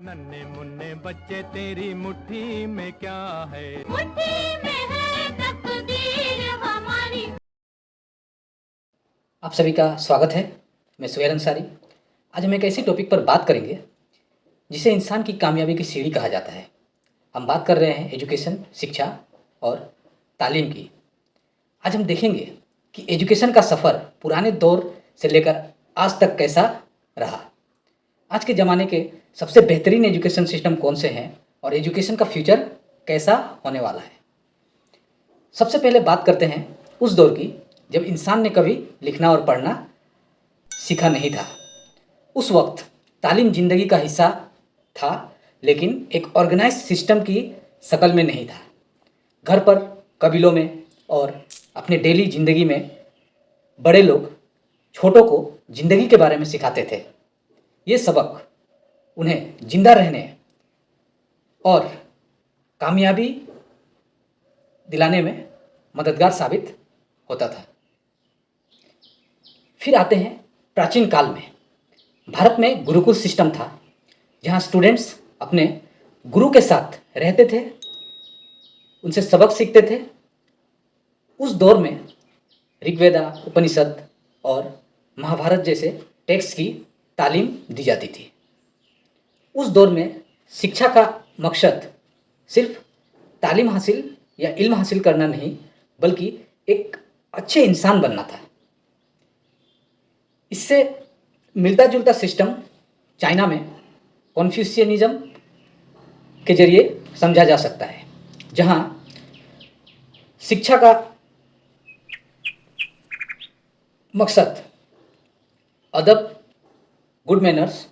नन्हे मुन्ने बच्चे तेरी मुट्ठी में क्या है? मुट्ठी में है तकदीर हमारी। आप सभी का स्वागत है। मैं सुहेल अंसारी। आज हम एक ऐसे टॉपिक पर बात करेंगे जिसे इंसान की कामयाबी की सीढ़ी कहा जाता है। हम बात कर रहे हैं एजुकेशन, शिक्षा और तालीम की। आज हम देखेंगे कि एजुकेशन का सफ़र पुराने दौर से लेकर आज तक कैसा रहा। आज के ज़माने के सबसे बेहतरीन एजुकेशन सिस्टम कौन से हैं और एजुकेशन का फ्यूचर कैसा होने वाला है। सबसे पहले बात करते हैं उस दौर की जब इंसान ने कभी लिखना और पढ़ना सीखा नहीं था। उस वक्त तालीम ज़िंदगी का हिस्सा था, लेकिन एक ऑर्गेनाइज सिस्टम की शक्ल में नहीं था। घर पर, कबीलों में और अपने डेली ज़िंदगी में बड़े लोग छोटों को ज़िंदगी के बारे में सिखाते थे। ये सबक उन्हें जिंदा रहने और कामयाबी दिलाने में मददगार साबित होता था। फिर आते हैं प्राचीन काल में। भारत में गुरुकुल सिस्टम था, जहाँ स्टूडेंट्स अपने गुरु के साथ रहते थे, उनसे सबक सीखते थे। उस दौर में ऋग्वेदा, उपनिषद और महाभारत जैसे टेक्स्ट की तालीम दी जाती थी। उस दौर में शिक्षा का मकसद सिर्फ तालीम हासिल या इल्म हासिल करना नहीं, बल्कि एक अच्छे इंसान बनना था। इससे मिलता जुलता सिस्टम चाइना में कॉन्फ्यूशियनिज्म के जरिए समझा जा सकता है, जहाँ शिक्षा का मकसद अदब, गुड मैनर्स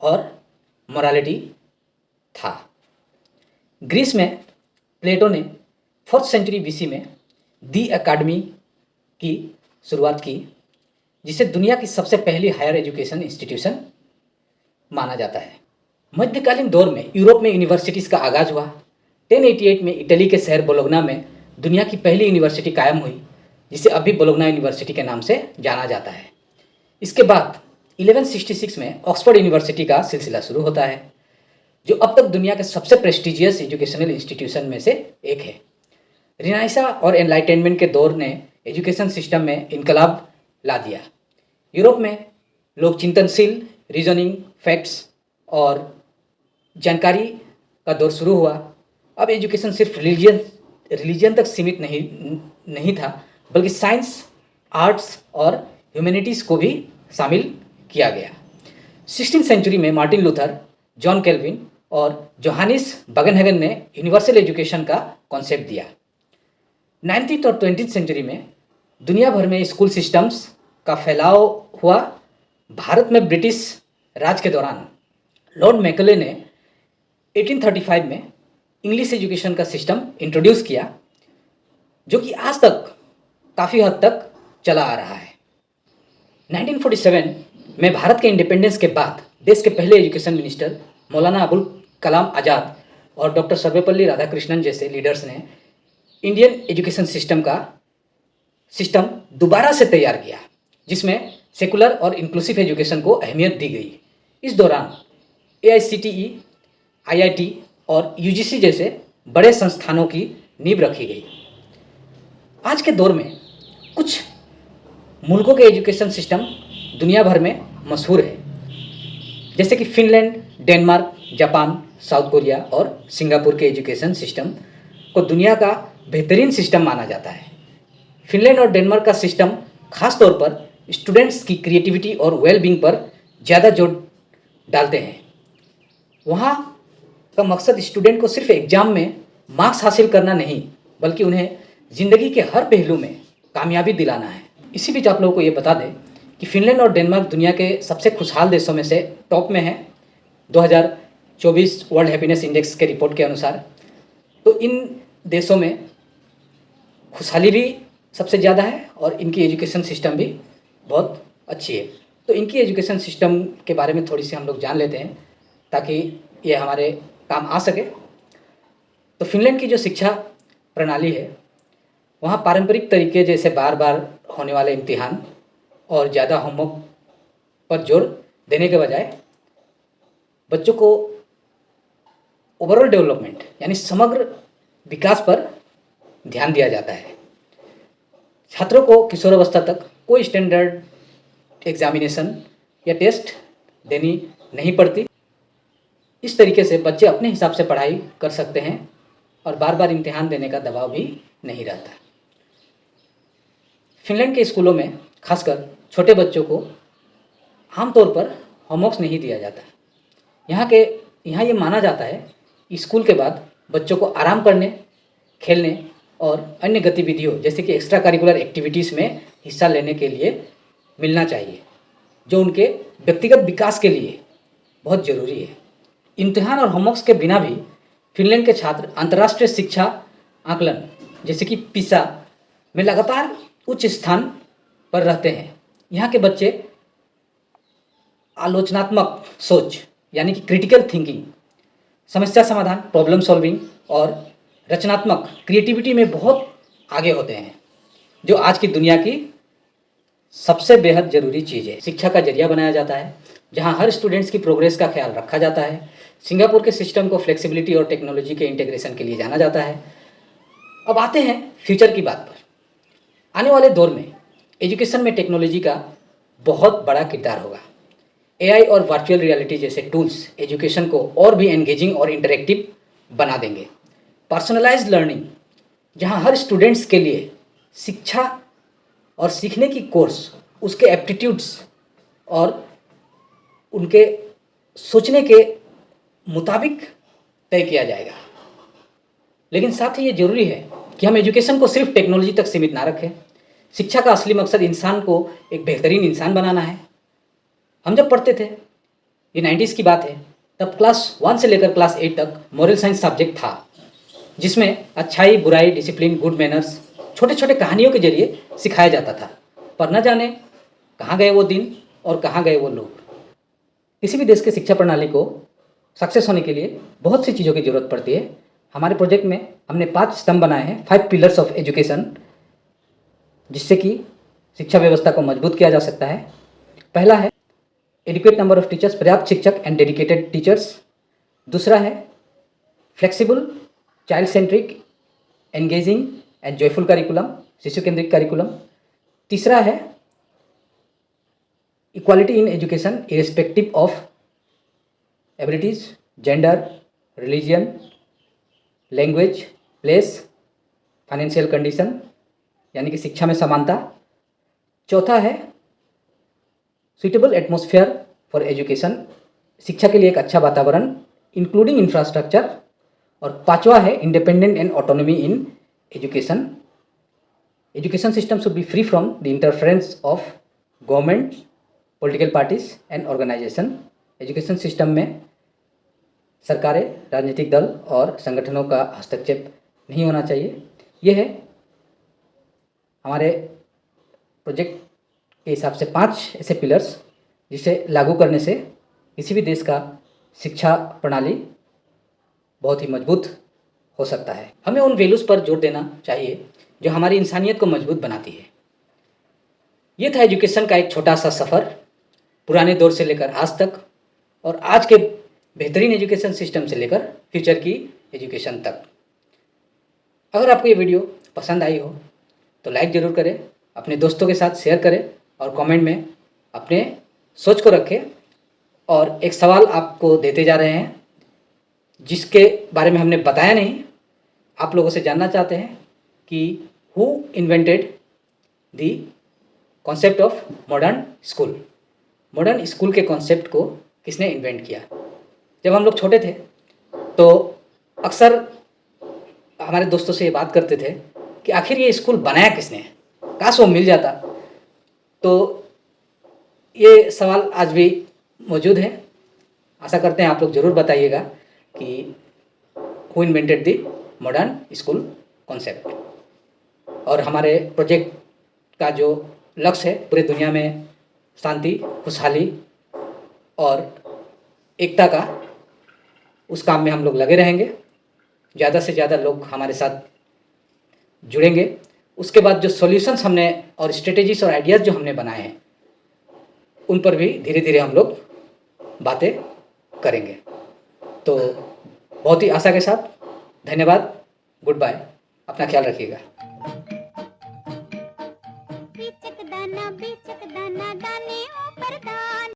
और मोरालिटी था। ग्रीस में प्लेटो ने 4th सेंचुरी बीसी में दी एकेडमी की शुरुआत की, जिसे दुनिया की सबसे पहली हायर एजुकेशन इंस्टीट्यूशन माना जाता है। मध्यकालीन दौर में यूरोप में यूनिवर्सिटीज़ का आगाज़ हुआ। 1088 में इटली के शहर बोलोग्ना में दुनिया की पहली यूनिवर्सिटी कायम हुई, जिसे अभी बोलोग्ना यूनिवर्सिटी के नाम से जाना जाता है। इसके बाद 1166 में ऑक्सफोर्ड यूनिवर्सिटी का सिलसिला शुरू होता है, जो अब तक दुनिया के सबसे प्रेस्टिजियस एजुकेशनल इंस्टीट्यूशन में से एक है। रिनाइसा और एनलाइटेनमेंट के दौर ने एजुकेशन सिस्टम में इनकलाब ला दिया। यूरोप में लोग चिंतनशील, रीजनिंग, फैक्ट्स और जानकारी का दौर शुरू हुआ। अब एजुकेशन सिर्फ रिलीजन तक सीमित नहीं था, बल्कि साइंस, आर्ट्स और ह्यूमैनिटीज़ को भी शामिल किया गया। 16th सेंचुरी में मार्टिन लूथर, जॉन कैल्विन और जोहानिस बगनहेगन ने यूनिवर्सल एजुकेशन का कॉन्सेप्ट दिया। 19th और 20th सेंचुरी में दुनिया भर में स्कूल सिस्टम्स का फैलाव हुआ। भारत में ब्रिटिश राज के दौरान लॉर्ड मैकले ने 1835 में इंग्लिश एजुकेशन का सिस्टम इंट्रोड्यूस किया, जो कि आज तक काफ़ी हद तक चला आ रहा है। 1947 में भारत के इंडिपेंडेंस के बाद देश के पहले एजुकेशन मिनिस्टर मौलाना अबुल कलाम आज़ाद और डॉक्टर सर्वपल्ली राधाकृष्णन जैसे लीडर्स ने इंडियन एजुकेशन सिस्टम दोबारा से तैयार किया, जिसमें सेकुलर और इंक्लूसिव एजुकेशन को अहमियत दी गई। इस दौरान AICTE, IIT और UGC जैसे बड़े संस्थानों की नींव रखी गई। आज के दौर में कुछ मुल्कों के एजुकेशन सिस्टम दुनिया भर में मशहूर है, जैसे कि Finland, Denmark, Japan, south Korea और सिंगापुर के एजुकेशन सिस्टम को दुनिया का बेहतरीन सिस्टम माना जाता है। फिनलैंड और डेनमार्क का सिस्टम खास तौर पर स्टूडेंट्स की क्रिएटिविटी और वेलबींग पर ज़्यादा जोर डालते हैं। वहाँ का मकसद स्टूडेंट को सिर्फ एग्ज़ाम में मार्क्स हासिल करना नहीं, बल्कि उन्हें ज़िंदगी के हर पहलू में कामयाबी दिलाना है। इसी बीच आप लोगों को ये बता दें कि फिनलैंड और डेनमार्क दुनिया के सबसे खुशहाल देशों में से टॉप में है 2024 वर्ल्ड हैप्पीनेस इंडेक्स के रिपोर्ट के अनुसार। तो इन देशों में खुशहाली भी सबसे ज़्यादा है और इनकी एजुकेशन सिस्टम भी बहुत अच्छी है। तो इनकी एजुकेशन सिस्टम के बारे में थोड़ी सी हम लोग जान लेते हैं, ताकि ये हमारे काम आ सके। तो फिनलैंड की जो शिक्षा प्रणाली है, वहाँ पारंपरिक तरीके जैसे बार बार होने वाले इम्तिहान और ज़्यादा होमवर्क पर जोर देने के बजाय बच्चों को ओवरऑल डेवलपमेंट यानी समग्र विकास पर ध्यान दिया जाता है। छात्रों को किशोरावस्था तक कोई स्टैंडर्ड एग्जामिनेशन या टेस्ट देनी नहीं पड़ती। इस तरीके से बच्चे अपने हिसाब से पढ़ाई कर सकते हैं और बार बार इम्तिहान देने का दबाव भी नहीं रहता। फिनलैंड के स्कूलों में खासकर छोटे बच्चों को आमतौर पर होमवर्क नहीं दिया जाता। यहाँ ये माना जाता है स्कूल के बाद बच्चों को आराम करने, खेलने और अन्य गतिविधियों जैसे कि एक्स्ट्रा करिकुलर एक्टिविटीज़ में हिस्सा लेने के लिए मिलना चाहिए, जो उनके व्यक्तिगत विकास के लिए बहुत ज़रूरी है। इम्तिहान और होमवर्क्स के बिना भी फिनलैंड के छात्र अंतर्राष्ट्रीय शिक्षा आकलन जैसे कि पिसा में लगातार उच्च स्थान पर रहते हैं। यहाँ के बच्चे आलोचनात्मक सोच यानी कि क्रिटिकल थिंकिंग, समस्या समाधान, प्रॉब्लम सॉल्विंग और रचनात्मक क्रिएटिविटी में बहुत आगे होते हैं, जो आज की दुनिया की सबसे बेहद ज़रूरी चीज़ है। शिक्षा का जरिया बनाया जाता है जहां हर स्टूडेंट्स की प्रोग्रेस का ख्याल रखा जाता है। सिंगापुर के सिस्टम को फ्लेक्सिबिलिटी और टेक्नोलॉजी के इंटीग्रेशन के लिए जाना जाता है। अब आते हैं फ्यूचर की बात पर। आने वाले दौर में एजुकेशन में टेक्नोलॉजी का बहुत बड़ा किरदार होगा। एआई और वर्चुअल रियलिटी जैसे टूल्स एजुकेशन को और भी एंगेजिंग और इंटरेक्टिव बना देंगे। पर्सनलाइज्ड लर्निंग, जहां हर स्टूडेंट्स के लिए शिक्षा और सीखने की कोर्स उसके एप्टीट्यूड्स और उनके सोचने के मुताबिक तय किया जाएगा। लेकिन साथ ही ये ज़रूरी है कि हम एजुकेशन को सिर्फ टेक्नोलॉजी तक सीमित ना रखें। शिक्षा का असली मकसद इंसान को एक बेहतरीन इंसान बनाना है। हम जब पढ़ते थे, ये 90s की बात है, तब क्लास 1 से लेकर क्लास 8 तक मॉरल साइंस सब्जेक्ट था, जिसमें अच्छाई, बुराई, डिसिप्लिन, गुड मैनर्स छोटे छोटे कहानियों के जरिए सिखाया जाता था। पर न जाने कहाँ गए वो दिन और कहाँ गए वो लोग। किसी भी देश के शिक्षा प्रणाली को सक्सेस होने के लिए बहुत सी चीज़ों की ज़रूरत पड़ती है। हमारे प्रोजेक्ट में हमने 5 स्तंभ बनाए हैं, 5 पिलर्स ऑफ एजुकेशन, जिससे कि शिक्षा व्यवस्था को मजबूत किया जा सकता है। पहला है एडिक्वेट नंबर ऑफ टीचर्स, पर्याप्त शिक्षक एंड डेडिकेटेड टीचर्स। दूसरा है flexible, child centric, engaging and joyful curriculum, शिशु केंद्रित करिकुलम। तीसरा है equality in education irrespective of abilities, gender, religion, language, place, financial condition, यानी कि शिक्षा में समानता। चौथा है सुइटेबल एटमॉस्फेयर फॉर एजुकेशन, शिक्षा के लिए एक अच्छा वातावरण इंक्लूडिंग इंफ्रास्ट्रक्चर। और पांचवा है independent and autonomy in education. Education system should be free from the interference of government, political parties and organisation. Education system में सरकारें, राजनीतिक दल और संगठनों का हस्तक्षेप नहीं होना चाहिए। यह है हमारे प्रोजेक्ट के हिसाब से 5 ऐसे पिलर्स जिसे लागू करने से किसी भी देश का शिक्षा प्रणाली बहुत ही मजबूत हो सकता है। हमें उन वैल्यूज़ पर जोर देना चाहिए जो हमारी इंसानियत को मजबूत बनाती है। ये था एजुकेशन का एक छोटा सा सफ़र, पुराने दौर से लेकर आज तक और आज के बेहतरीन एजुकेशन सिस्टम से लेकर फ्यूचर की एजुकेशन तक। अगर आपको ये वीडियो पसंद आई हो तो लाइक ज़रूर करें, अपने दोस्तों के साथ शेयर करें और कमेंट में अपने सोच को रखें। और एक सवाल आपको देते जा रहे हैं जिसके बारे में हमने बताया नहीं, आप लोगों से जानना चाहते हैं कि who invented the concept of modern school. Modern school के कॉन्सेप्ट को किसने इन्वेंट किया। जब हम लोग छोटे थे तो अक्सर हमारे दोस्तों से ये बात करते थे कि आखिर ये स्कूल बनाया किसने, काश वो मिल जाता। तो ये सवाल आज भी मौजूद है। आशा करते हैं आप लोग ज़रूर बताइएगा कि who invented the modern school concept. और हमारे प्रोजेक्ट का जो लक्ष्य है पूरे दुनिया में शांति, खुशहाली और एकता का, उस काम में हम लोग लगे रहेंगे। ज़्यादा से ज़्यादा लोग हमारे साथ जुड़ेंगे। उसके बाद जो सॉल्यूशंस हमने और स्ट्रेटेजीज और आइडियाज़ जो हमने बनाए हैं उन पर भी धीरे धीरे हम लोग बातें करेंगे। तो बहुत ही आशा के साथ धन्यवाद, गुड बाय, अपना ख्याल रखिएगा। बीचक दाना दाने ऊपर दाना